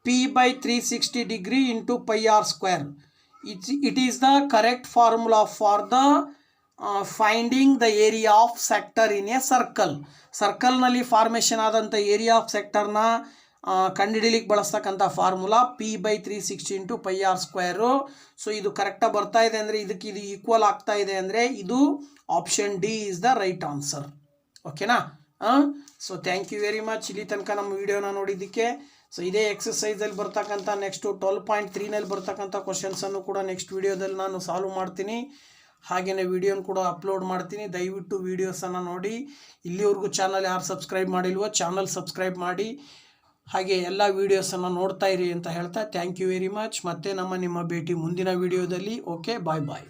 p by 360 degree into πr². It is the correct formula for the finding the area of sector in a ಸರ್ಕಲ್ನಲ್ಲಿ ಫಾರ್ಮೇಷನ್ ಆದಂಥ ಏರಿಯಾ ಆಫ್ ಸೆಕ್ಟರ್ನ ಕಂಡುಹಿಡಿಲಿಕ್ಕೆ ಬಳಸ್ತಕ್ಕಂಥ formula p by 360 into πr². So ಇದು ಕರೆಕ್ಟಾಗಿ ಬರ್ತಾ ಇದೆ ಅಂದರೆ ಇದಕ್ಕೆ ಇದು ಈಕ್ವಲ್ ಆಗ್ತಾ ಇದೆ ಅಂದರೆ ಇದು option D is the right answer. ಓಕೆನಾ? So thank you very much ಇಲ್ಲಿ ತನಕ ನಮ್ಮ ವಿಡಿಯೋನ ನೋಡಿದ್ದಕ್ಕೆ. ಸೊ ಇದೇ ಎಕ್ಸಸೈಸಲ್ಲಿ ಬರ್ತಕ್ಕಂಥ ನೆಕ್ಸ್ಟು 12.3ನಲ್ಲಿ ಬರ್ತಕ್ಕಂಥ ಕ್ವಶನ್ಸನ್ನು ಕೂಡ ನೆಕ್ಸ್ಟ್ ವಿಡಿಯೋದಲ್ಲಿ ನಾನು ಸಾಲ್ವ್ ಮಾಡ್ತೀನಿ. ಹಾಗೆಯೇ ವಿಡಿಯೋನ ಕೂಡ ಅಪ್ಲೋಡ್ ಮಾಡ್ತೀನಿ. ದಯವಿಟ್ಟು ವೀಡಿಯೋಸನ್ನು ನೋಡಿ. ಇಲ್ಲಿವರೆಗೂ ಚಾನಲ್ ಯಾರು ಸಬ್ಸ್ಕ್ರೈಬ್ ಮಾಡಿಲ್ವೋ ಚಾನಲ್ ಸಬ್ಸ್ಕ್ರೈಬ್ ಮಾಡಿ, ಹಾಗೆ ಎಲ್ಲ ವೀಡಿಯೋಸನ್ನು ನೋಡ್ತಾ ಇರಿ ಅಂತ ಹೇಳ್ತಾ ಥ್ಯಾಂಕ್ ಯು ವೆರಿ ಮಚ್. ಮತ್ತೆ ನಿಮ್ಮ ಭೇಟಿ ಮುಂದಿನ ವಿಡಿಯೋದಲ್ಲಿ. ಓಕೆ, ಬಾಯ್ ಬಾಯ್.